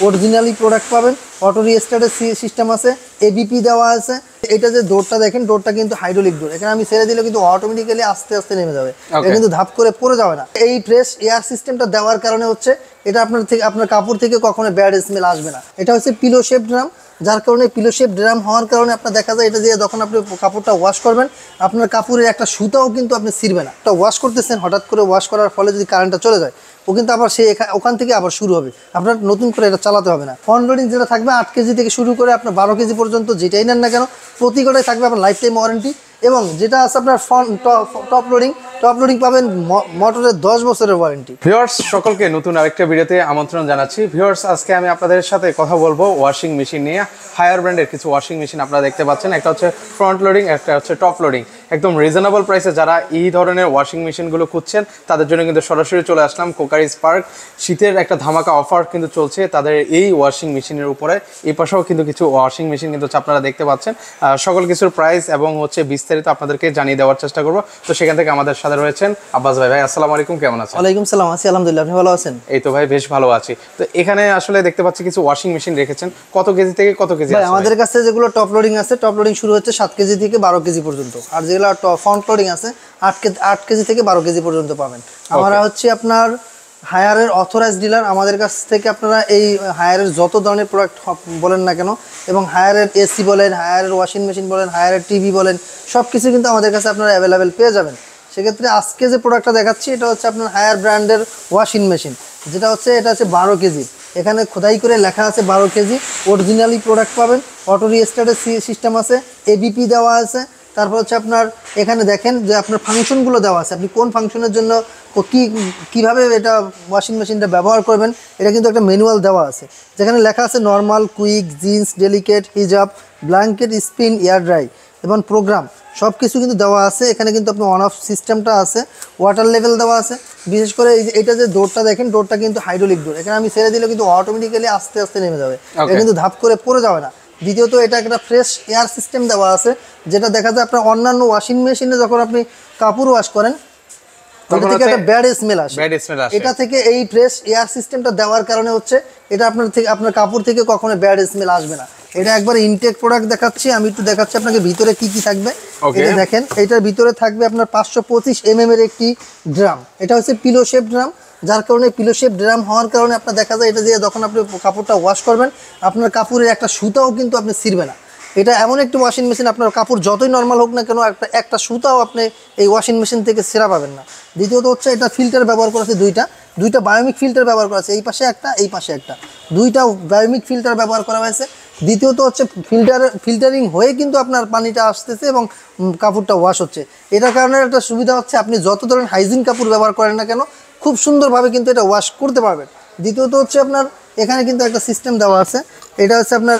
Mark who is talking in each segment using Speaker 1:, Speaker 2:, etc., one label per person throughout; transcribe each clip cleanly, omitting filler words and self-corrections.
Speaker 1: Originally product পাবেন। Auto রিস্টার্টের system আছে, ABP দেওয়া আছে। এটা যে ডোরটা দেখেন, ডোরটা কিন্তু হাইড্রোলিক ডোর। এখানে আমি ছেড়ে দিলে কিন্তু অটোমেটিক্যালি আস্তে আস্তে নেমে যাবে, এটা কিন্তু ধাপ করে পড়ে যাবে না। এই ফ্রেশ এয়ার সিস্টেমটা দেওয়ার কারণে হচ্ছে এটা আপনার কাপড় থেকে কখনো ব্যাড স্মেল আসবে না। এটা হচ্ছে পিলো শেপ ড্রাম, যার কারণে পিলো শেপ ড্রাম হওয়ার কারণে আপনার দেখা যায় এটা দিয়ে যখন আপনি কাপড়টা ওয়াশ করবেন, আপনার কাপড়ের একটা সুতাও কিন্তু আপনি ছিঁড়বে না। এটা ওয়াশ করতেছেন, হঠাৎ করে ওয়াশ করার ফলে যদি কারেন্টটা চলে যায়, ও কিন্তু আবার ওখান থেকে আবার শুরু হবে, আপনার নতুন করে এটা চালাতে হবে না। ফ্রন্ট লোডিং যেটা থাকবে 8 কেজি থেকে শুরু করে আপনার 12 কেজি পর্যন্ত যেটাই নেন না কেন, প্রতি কটাই থাকবে আপনার লাইফ টাইম ওয়ারেন্টি। এবং যেটা আছে আপনার টপ লোডিং পাবেন মোটরের 10 বছরের ওয়ারেন্টি।
Speaker 2: ভিউয়ার্স সকলকে নতুন আরেকটা ভিডিওতে আমন্ত্রণ জানাচ্ছি। ভিউয়ার্স আজকে আমি আপনাদের সাথে কথা বলবো ওয়াশিং মেশিন নিয়ে। হায়ার ব্র্যান্ডের কিছু ওয়াশিং মেশিন আপনারা দেখতে পাচ্ছেন, একটা হচ্ছে ফ্রন্ট লোডিং, একটা হচ্ছে টপ লোডিং। একদম রিজনেবল প্রাইসে যারা এই ধরনের ওয়াশিং মেশিনগুলো খুঁজছেন তাদের জন্য কিন্তু সরাসরি চলে আসলাম কোকারি স্পার্ক। শীতের একটা ধামাকা অফার কিন্তু চলছে তাদের এই ওয়াশিং মেশিনের উপরে। এই পাশেও কিন্তু কিছু ওয়াশিং মেশিন কিন্তু আপনারা দেখতে পাচ্ছেন। সকল কিছুর প্রাইস এবং হচ্ছে বিস্তারিত আপনাদেরকে জানিয়ে দেওয়ার চেষ্টা করবো। তো সেখান থেকে আমাদের সাথে রয়েছেন আব্বাস ভাই। ভাই আসসালামু আলাইকুম, কেমন আছেন?
Speaker 1: ওয়ালাইকুম সালাম, আছি আলহামদুলিল্লাহ, আপনি ভালো আছেন?
Speaker 2: এই তো ভাই বেশ ভালো আছি। তো এখানে আসলে দেখতে পাচ্ছি কিছু ওয়াশিং মেশিন রেখেছেন, কত কেজি থেকে কত কেজি আছে?
Speaker 1: আমাদের কাছে যেগুলো টপ লোডিং আছে, টপ লোডিং শুরু হচ্ছে 7 কেজি থেকে 12 কেজি পর্যন্ত। আর যেগুলো ফ্রন্ট লোডিং আছে 8 কেজি থেকে 12 কেজি পর্যন্ত পাবেন। আমরা হচ্ছে আপনার হায়ারের অথরাইজড ডিলার। আমাদের কাছ থেকে আপনারা এই হায়ারের যত ধরনের প্রোডাক্ট বলেন না কেন, এবং হায়ারের এসি বলেন, হায়ারের ওয়াশিং মেশিন বলেন, হায়ারের টিভি বলেন, সব কিছু কিন্তু আমাদের কাছে আপনারা অ্যাভেলেবেল পেয়ে যাবেন। সেক্ষেত্রে আজকে যে প্রোডাক্টটা দেখাচ্ছি এটা হচ্ছে আপনার হায়ার ব্র্যান্ডের ওয়াশিং মেশিন, যেটা হচ্ছে এটা হচ্ছে 12 কেজি। এখানে খোদাই করে লেখা আছে 12 কেজি, অরিজিনালি প্রোডাক্ট পাবেন। অটো রিস্টার্টের সিস্টেম আছে, এবিপি দেওয়া আছে। তারপর হচ্ছে আপনার এখানে দেখেন যে আপনার ফাংশনগুলো দেওয়া আছে, আপনি কোন ফাংশনের জন্য কীভাবে এটা ওয়াশিং মেশিনটা ব্যবহার করবেন, এটা কিন্তু একটা ম্যানুয়াল দেওয়া আছে, যেখানে লেখা আছে নর্মাল, কুইক, জিন্স, ডেলিকেট, হিজাব, ব্ল্যাঙ্কেট, স্পিন, এয়ার ড্রাই এবং প্রোগ্রাম সব কিছু কিন্তু দেওয়া আছে। এখানে কিন্তু আপনার অন অফ সিস্টেমটা আছে, ওয়াটার লেভেল দেওয়া আছে। বিশেষ করে এটা যে ডোরটা দেখেন, ডোরটা কিন্তু হাইড্রোলিক ডোর। এখানে আমি ছেড়ে দিলে কিন্তু অটোমেটিক্যালি আস্তে আস্তে নেমে যাবে, এটা কিন্তু ধাপ করে পড়ে যাবে না। দ্বিতীয়ত এটা একটা ফ্রেশ এয়ার সিস্টেম দেওয়া আছে, যেটা দেখা যায় আপনার অন্যান্য ওয়াশিং মেশিনে যখন আপনি কাপড় ওয়াশ করেন ওটা থেকে একটা ব্যাড স্মেল আসে। এটা থেকে এই ফ্রেশ এয়ার সিস্টেমটা দেওয়ার কারণে হচ্ছে এটা আপনার কাপড় থেকে কখনো ব্যাড স্মেল আসবে না। এটা একবার ইনটেক প্রোডাক্ট দেখাচ্ছি, আমি একটু দেখাচ্ছি আপনাকে ভিতরে কি কি থাকবে। এটা দেখেন, এটার ভিতরে থাকবে আপনার 525 mm এর একটি ড্রাম। এটা হচ্ছে পিলো শেপ ড্রাম, যার কারণে পিলো শেপ ড্রাম হওয়ার কারণে আপনার দেখা যায় এটা দিয়ে যখন আপনি কাপড়টা ওয়াশ করবেন, আপনার কাপড়ের একটা সুতাও কিন্তু আপনি ছিঁড়বে না। এটা এমন একটি ওয়াশিং মেশিন, আপনার কাপড় যতই নর্মাল হোক না কেন, একটা সুতাও আপনি এই ওয়াশিং মেশিন থেকে ছেঁড়া পাবেন না। দ্বিতীয়ত হচ্ছে এটা ফিল্টার ব্যবহার করা আছে, দুইটা বায়োমিক ফিল্টার ব্যবহার করা আছে, এই পাশে একটা, এই পাশে একটা, দুইটা বায়োমিক ফিল্টার ব্যবহার করা হয়েছে। দ্বিতীয়ত হচ্ছে ফিল্টারিং হয়ে কিন্তু আপনার পানিটা আসতেছে এবং কাপড়টা ওয়াশ হচ্ছে। এটার কারণে একটা সুবিধা হচ্ছে আপনি যত ধরনের হাইজিন কাপড় ব্যবহার করেন না কেন, খুব সুন্দরভাবে কিন্তু এটা ওয়াশ করতে পারবেন। দ্বিতীয়ত হচ্ছে আপনার এখানে কিন্তু একটা সিস্টেম দেওয়া আছে, এটা হচ্ছে আপনার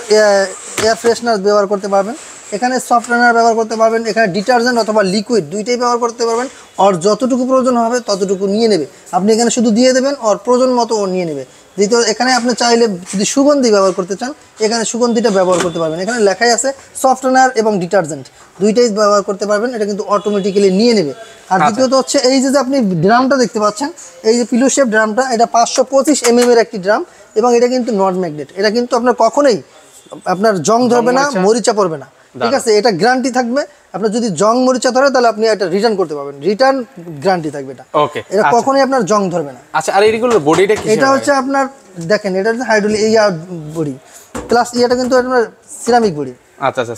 Speaker 1: এয়ার ফ্রেশনার ব্যবহার করতে পারবেন, এখানে সফটওয়্যার ব্যবহার করতে পারবেন, এখানে ডিটারজেন্ট অথবা লিকুইড দুইটাই ব্যবহার করতে পারবেন। আর যতটুকু প্রয়োজন হবে ততটুকু নিয়ে নেবে, আপনি এখানে শুধু দিয়ে দেবেন, আর প্রয়োজন মতো ও নিয়ে নেবে। দ্বিতীয়, এখানে আপনি চাইলে যদি সুগন্ধি ব্যবহার করতে চান, এখানে সুগন্ধিটা ব্যবহার করতে পারবেন। এখানে লেখাই আছে সফটওয়্যার এবং ডিটারজেন্ট দুইটাই ব্যবহার করতে পারবেন, এটা কিন্তু অটোমেটিক্যালি নিয়ে নেবে। আর দ্বিতীয়ত হচ্ছে এই যে আপনি ড্রামটা দেখতে পাচ্ছেন, এই যে পিলো শেপ ড্রামটা, এটা 525 mm এর একটি ড্রাম, এবং এটা কিন্তু নট ম্যাগনেট। এটা কিন্তু আপনার কখনোই আপনার জং ধরবে না, মরিচা পড়বে না, ঠিক আছে? এটা গ্যারান্টি থাকবে, আপনার যদি জং মরিচা ধরে তাহলে আপনি এটা রিটার্ন করতে পারবেন, রিটার্ন গ্যারান্টি থাকবে এটা। ওকে, এটা কখনোই আপনার জং ধরবে না।
Speaker 2: আচ্ছা, আর এইগুলোর বডিটা কি?
Speaker 1: এটা হচ্ছে আপনার দেখেন, এটা হচ্ছে হাইড্রোলিক বডি প্লাস এটা কিন্তু আপনার সিরামিক বডি।
Speaker 2: আচ্ছা আচ্ছা,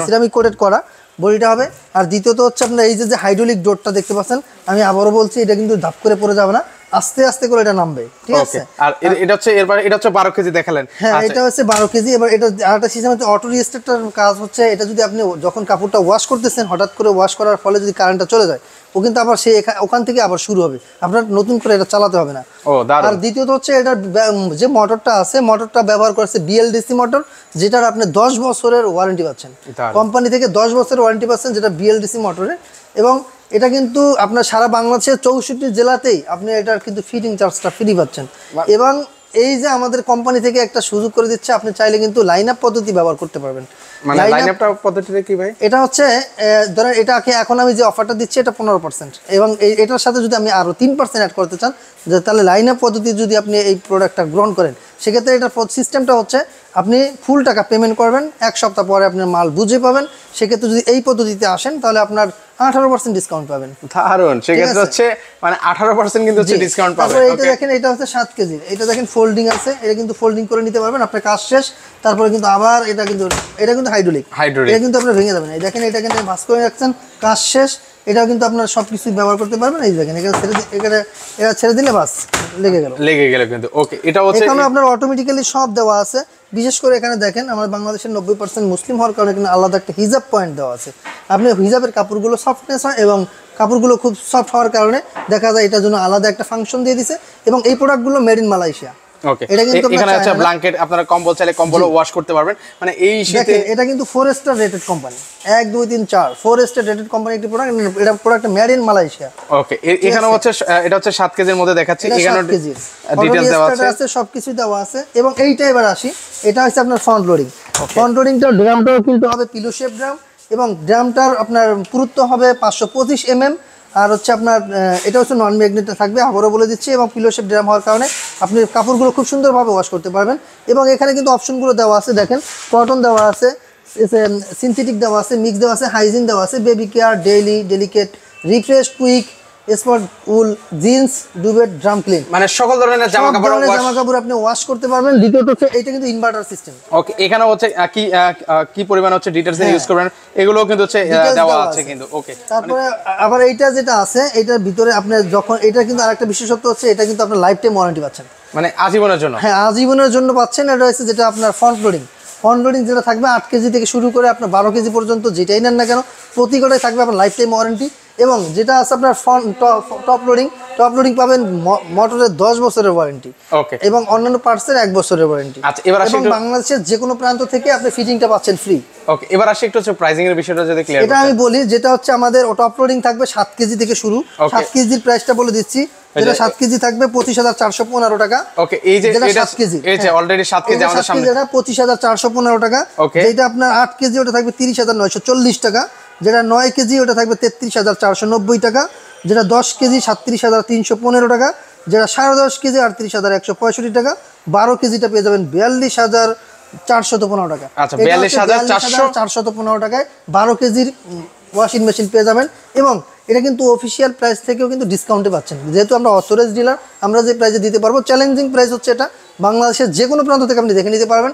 Speaker 1: সিরামিক কোটেড করা বডিটা হবে। আর দ্বিতীয়ত হচ্ছে আপনার এই যে হাইড্রোলিক ডোরটা দেখতে পাচ্ছেন, আমি আবারও বলছি, এটা কিন্তু ধাপ করে পড়ে যাবে না, আস্তে আস্তে করে এটা নামবে, ঠিক আছে?
Speaker 2: আর এটা হচ্ছে এটা হচ্ছে 12 কেজি দেখালেন।
Speaker 1: হ্যাঁ, এটা হচ্ছে 12 কেজি। এবার এটা আরেকটা সিস্টেম হচ্ছে অটো রিস্টার্টার কাজ হচ্ছে, এটা যদি আপনি যখন কাপড়টা ওয়াশ করতেছেন, হঠাৎ করে ওয়াশ করার ফলে যদি কারেন্টটা চলে যায়, ও কিন্তু আবার ওখান থেকে আবার শুরু হবে, আপনার নতুন করে এটা চালাতে হবে না। আর দ্বিতীয়ত হচ্ছে এটার যে মোটরটা আছে, মোটরটা ব্যবহার করছে বিএলডিসি মোটর, যেটার আপনি 10 বছরের ওয়ারেন্টি পাচ্ছেন কোম্পানি থেকে, 10 বছরের ওয়ারেন্টি পাচ্ছেন যেটা বিএলডিসি মোটরে। এবং এটা কিন্তু আপনার সারা বাংলাদেশের 64 জেলাতেই আপনি এটার কিন্তু ফিটিং চার্জটা ফ্রি পাচ্ছেন। এবং এই যে আমাদের কোম্পানি থেকে একটা সুযোগ করে দিচ্ছে, আপনি চাইলে কিন্তু লাইন আপ পদ্ধতি ব্যবহার করতে পারবেন।
Speaker 2: মানে লাইন আপটা পদ্ধতিতে কি ভাই?
Speaker 1: এটা হচ্ছে ধরেন এটাকে এখন আমি যে অফারটা দিচ্ছি এটা 15%, এবং এটার সাথে যদি আমি আরো 3% অ্যাড করতে চান, যে তাহলে লাইন আপ পদ্ধতি যদি আপনি এই প্রোডাক্টটা গ্রহণ করেন, সেক্ষেত্রে এটা সিস্টেমটা হচ্ছে আপনি ফুল টাকা পেমেন্ট করবেন, 1 সপ্তাহ পরে আপনার মাল বুঝে পাবেন। সেক্ষেত্রে যদি এই পদ্ধতিতে আসেন তাহলে আপনার 18% ডিসকাউন্ট পাবেন।
Speaker 2: দারুন, সেক্ষেত্রে হচ্ছে মানে 18% কিন্তু হচ্ছে ডিসকাউন্ট পাবেন।
Speaker 1: তারপরে এটা দেখেন, এটা হচ্ছে 7 কেজি, এটা দেখেন ফোল্ডিং আছে, এটা কিন্তু ফোল্ডিং করে নিতে পারবেন, আপনার কাজ শেষ। তারপরে কিন্তু আবার এটা কিন্তু হাইড্রোলিক, এটা কিন্তু আপনার ভেঙে যাবেন। এই দেখেন, এটা কিন্তু ভাঁজ করে রাখছেন, কাজ শেষ। এটাও কিন্তু আপনার সবকিছু ব্যবহার করতে পারবেন। এই দেখেন, এটা ছেড়ে দিলে বাস লেগে গেল
Speaker 2: কিন্তু। ওকে, এটা হচ্ছে
Speaker 1: এখানে আপনার অটোমেটিক্যালি সব দেওয়া আছে। বিশেষ করে এখানে দেখেন, আমাদের বাংলাদেশের 90% মুসলিম হওয়ার কারণে এখানে আলাদা একটা হিজাব পয়েন্ট দেওয়া আছে। আপনি হিজাবের কাপড়গুলো সফটনেস হয়, এবং কাপড়গুলো খুব সফট হওয়ার কারণে দেখা যায় এটার জন্য আলাদা একটা ফাংশন দিয়ে দিছে। এবং এই প্রোডাক্টগুলো মেড ইন মালয়েশিয়া।
Speaker 2: ওকে, এখানে আছে ব্ল্যাঙ্কেট, আপনারা কম্বল চাইলে কম্বলও ওয়াশ করতে পারবেন। মানে এই শীতে
Speaker 1: এটা কিন্তু 4 star rated company, 1 2 3 4 4 star rated company একটি প্রোডাক্ট। এটা প্রোডাক্ট মেড ইন মালয়েশিয়া।
Speaker 2: ওকে, এখানে হচ্ছে এটা হচ্ছে 7 কেজির মধ্যে দেখাচ্ছি। এখানে ডিটেইলস দেওয়া
Speaker 1: আছে, সবকিছু দেওয়া আছে। এবং এইটা এবার আসি, এটা হচ্ছে আপনার ফ্রন্ট লোডিং। ফ্রন্ট লোডিংটা ড্রামটাও কিন্তু হবে পিলো শেপ ড্রাম, এবং ড্রামটার আপনার পুরুত্ব হবে 525 mm। আর হচ্ছে আপনার এটা হচ্ছে নন ম্যাগনেটে থাকবে, আবারও বলে দিচ্ছি। এবং পিলো শেপ ড্রাম হওয়ার কারণে আপনি কাপড়গুলো খুব সুন্দরভাবে ওয়াশ করতে পারবেন। এবং এখানে কিন্তু অপশনগুলো দেওয়া আছে, দেখেন কটন দেওয়া আছে, সিনথেটিক দেওয়া আছে, মিক্স দেওয়া আছে, হাইজিন দেওয়া আছে, baby care, daily, delicate, refresh, quick, spot, wool, jeans, ডুবেট, ড্রাম ক্লিন,
Speaker 2: মানে সকল ধরনের জামা
Speaker 1: কাপড় আপনি ওয়াশ করতে পারবেন। দ্বিতীয়ত হচ্ছে এটা কিন্তু ইনভার্টার সিস্টেম।
Speaker 2: ওকে, এখানে হচ্ছে কি পরিমাণ হচ্ছে ডিটেইলস ইউজ করবেন এগুলো কিন্তু হচ্ছে দেওয়া আছে কিন্তু। ওকে,
Speaker 1: তারপরে আবার এইটা যেটা আছে, এটার ভিতরে আপনি যখন এটা কিন্তু আরেকটা বিশেষত্ব হচ্ছে, এটা কিন্তু আপনার লাইফ টাইম ওয়ারেন্টি পাচ্ছেন,
Speaker 2: মানে আজীবনের জন্য।
Speaker 1: হ্যাঁ, আজীবনের জন্য পাচ্ছেন। এটা হচ্ছে যেটা আপনার ফ্রন্ট লোডিং যেটা থাকবে 8 কেজি থেকে শুরু করে আপনার 12 কেজি পর্যন্ত, যেটাই নেন না কেন প্রতি গোটায় থাকবে আপনার লাইফ টাইম ওয়ারেন্টি। এবং যেটা আছে আপনার টপ লোডিং পাবেন মোটরের 10 বছরের ওয়ারেন্টি।
Speaker 2: ওকে,
Speaker 1: এবং অন্যান্য পার্টসের 1 বছরের ওয়ারেন্টি।
Speaker 2: আচ্ছা, এবার আসি,
Speaker 1: এবং বাংলাদেশের যে কোনো প্রান্ত থেকে আপনি ফিটিংটা পাচ্ছেন ফ্রি।
Speaker 2: ওকে, এবার আসি একটু হচ্ছে প্রাইসিং এর বিষয়টা যদি ক্লিয়ার
Speaker 1: এটা আমি বলি, যেটা হচ্ছে আমাদের টপ লোডিং থাকবে 7 কেজি থেকে শুরু। 7 কেজির প্রাইসটা বলে দিচ্ছি, এটা 7 কেজি থাকবে 25,415 টাকা।
Speaker 2: ওকে, এই যে
Speaker 1: এটা 7 কেজি,
Speaker 2: এই যে অলরেডি 7 কেজি আমাদের সামনে,
Speaker 1: এটা 25,415 টাকা। যেটা আপনার 8 কেজি ওটা থাকবে 30,940 টাকা। যেটা 9 কেজি ওটা থাকবে 33,490 টাকা। যেটা 10 কেজি 37,315 টাকা। যেটা 10.5 কেজি 38,165 টাকা। 12 কেজিটা পেয়ে যাবেন 42,415 টাকা।
Speaker 2: আচ্ছা, 42,415
Speaker 1: টাকায় 12 কেজির ওয়াশিং মেশিন পেয়ে যাবেন। এবং এটা কিন্তু অফিসিয়াল প্রাইস থেকেও কিন্তু ডিসকাউন্টে পাচ্ছেন, যেহেতু আমরা অথরাইজড ডিলার। আমরা যে প্রাইসে দিতে পারবো, চ্যালেঞ্জিং প্রাইস হচ্ছে এটা। বাংলাদেশের যে কোনো প্রান্ত থেকে আপনি দেখে নিতে পারবেন,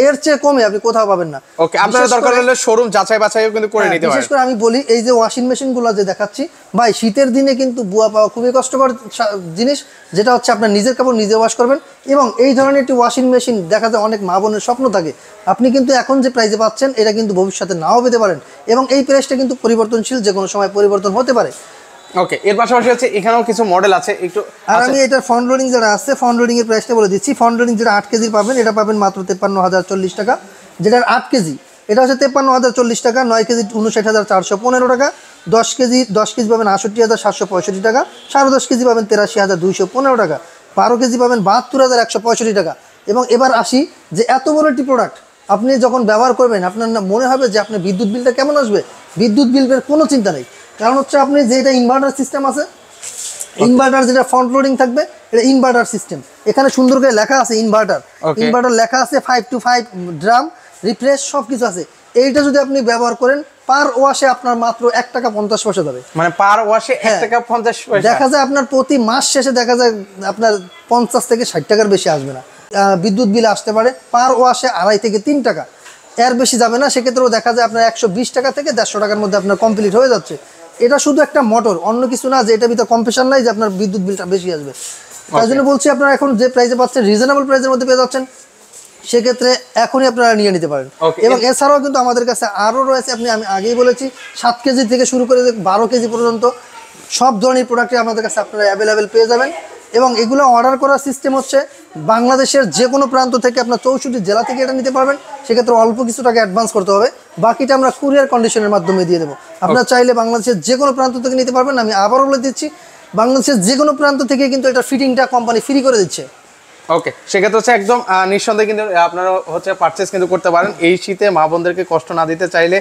Speaker 1: এর চেয়ে কমে আপনি কোথাও পাবেন না।
Speaker 2: ওকে, আপনারা দরকার হলে শোরুম যাচাই বাছাইও কিন্তু করে নিতে পারেন।
Speaker 1: বিশেষ করে আমি বলি, এই যে ওয়াশিং মেশিনগুলো যে দেখাচ্ছি ভাই, শীতের দিনে কিন্তু বুয়া পাওয়া খুবই কষ্টকর জিনিস। যেটা হচ্ছে আপনার নিজের কাপড় নিজে ওয়াশ করবেন। এবং এই ধরনের একটি ওয়াশিং মেশিন দেখা যায় অনেক মা বোনের স্বপ্ন থাকে। আপনি কিন্তু এখন যে প্রাইসে পাচ্ছেন, এটা কিন্তু ভবিষ্যতে নাও পেতে পারেন। এবং এই প্রাইসটা কিন্তু পরিবর্তনশীল, যে কোনো সময় পরিবর্তন হতে পারে।
Speaker 2: ওকে, এর পাশাপাশি হচ্ছে এখানেও কিছু মডেল আছে একটু।
Speaker 1: আর আমি এটা ফ্রন্ট লোডিং যেটা আছে, ফ্রন্ট লোডিং এর প্রাইসটা বলে দিচ্ছি। ফ্রন্ট লোডিং যেটা 8 কেজি পাবেন, এটা পাবেন মাত্র 53,040 টাকা। যেটা 8 কেজি এটা হচ্ছে 53,040 টাকা। 9 কেজি 59,415 টাকা। 10 কেজি পাবেন 68,765 টাকা। 10.5 কেজি পাবেন 83,215 টাকা। 12 কেজি পাবেন 72,165 টাকা। এবং এবার আসি, যে এত বড় একটি প্রোডাক্ট আপনি যখন ব্যবহার করবেন, আপনার মনে হবে যে আপনার বিদ্যুৎ বিলটা কেমন আসবে। বিদ্যুৎ বিলের কোনো চিন্তা নেই, কারণ হচ্ছে আপনি যে এটা ইনভার্টার সিস্টেম আছে, ইনভার্টার যেটা ফ্রন্ট লোডিং থাকবে, এটা ইনভার্টার সিস্টেম। এখানে সুন্দর করে লেখা আছে ইনভার্টার লেখা আছে, 5 to 5 ড্রাম, রিফ্রেশ সব কিছু আছে। এইটা যদি আপনি ব্যবহার করেন, পার ওয়াশে আপনার মাত্র 1 টাকা 50 পয়সা যাবে।
Speaker 2: মানে পার ওয়াশে 1 টাকা 50 পয়সা।
Speaker 1: দেখা যায় আপনার প্রতি মাস শেষে দেখা যায় আপনার 50 থেকে 60 টাকার বেশি আসবে না। বিদ্যুৎ বিল আসতে পারে পার ওয়াশে 2.5 থেকে 3 টাকা, এর বেশি যাবে না। সেক্ষেত্রেও দেখা যায় আপনার 120 টাকা থেকে 150 টাকার মধ্যে আপনার কমপ্লিট হয়ে যাচ্ছে। এটা শুধু একটা মোটর, অন্য কিছু না, যে এটা ভিতরে কম্প্রেসার নাই যে আপনার বিদ্যুৎ বিলটা বেশি আসবে। তাই জন্য বলছি, আপনারা এখন যে প্রাইসে পাচ্ছেন, রিজনেবল প্রাইসের মধ্যে পেয়ে যাচ্ছেন। সেক্ষেত্রে এখনই আপনারা নিয়ে নিতে পারেন। এবং এছাড়াও কিন্তু আমাদের কাছে আরও রয়েছে, আমি আগেই বলেছি, 7 কেজি থেকে শুরু করে 12 কেজি পর্যন্ত সব ধরনের প্রোডাক্টই আমাদের কাছে আপনারা অ্যাভেলেবেল পেয়ে যাবেন। এবং এগুলো অর্ডার করার সিস্টেম হচ্ছে, বাংলাদেশের যে কোনো প্রান্ত থেকে আপনার 64 জেলা থেকে এটা নিতে পারবেন। সেক্ষেত্রে অল্প কিছু টাকা অ্যাডভান্স করতে হবে, বাকিটা আমরা কুরিয়ার কন্ডিশনের মাধ্যমে দিয়ে দেবো। আপনারা চাইলে বাংলাদেশের যে কোনো প্রান্ত থেকে নিতে পারবেন। আমি আবারও বলে দিচ্ছি, বাংলাদেশের যে কোনো প্রান্ত থেকে কিন্তু এটা ফিটিংটা কোম্পানি ফ্রি করে দিচ্ছে।
Speaker 2: ওকে, সেক্ষেত্রে হচ্ছে একদম নিঃসন্দেহে কিন্তু আপনারা হচ্ছে পারচেস কিন্তু করতে পারেন। এই শীতে মা বোনদেরকে কষ্ট না দিতে চাইলে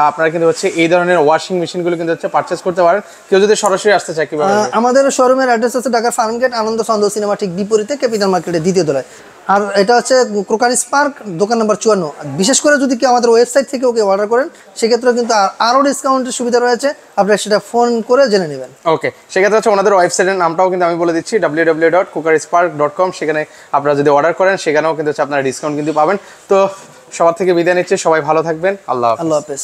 Speaker 2: আপনারা কিন্তু হচ্ছে এই ধরনের ওয়াশিং মেশিনগুলো কিন্তু হচ্ছে পারচেস করতে পারেন। কেউ যদি সরাসরি আসতে চায় কিভাবে?
Speaker 1: আমাদের শোরুমের অ্যাড্রেস আছে ঢাকার ফার্মগেট আনন্দ সন্দ সিনেমা ঠিক বিপরীতে ক্যাপিটাল মার্কেটের দ্বিতীয় তলায়। আর এটা হচ্ছে ক্রোকারিস পার্ক, দোকান নাম্বার 54। বিশেষ করে যদি কেউ আমাদের ওয়েবসাইট থেকে ওকে অর্ডার করেন সেক্ষেত্রে কিন্তু আরও ডিসকাউন্টের সুবিধা রয়েছে, আপনারা সেটা ফোন করে জেনে নেবেন।
Speaker 2: ওকে, সেক্ষেত্রে হচ্ছে ওনাদের ওয়েবসাইটের নামটাও কিন্তু আমি বলে দিচ্ছি, www.cookerispark.com। সেখানে আপনারা যদি অর্ডার করেন সেখানেও কিন্তু হচ্ছে আপনারা ডিসকাউন্ট কিন্তু পাবেন। তো সবার থেকে বিদায় নিচ্ছি, সবাই ভালো থাকবেন, আল্লাহ হাফেজ।
Speaker 1: আল্লাহ হাফেজ।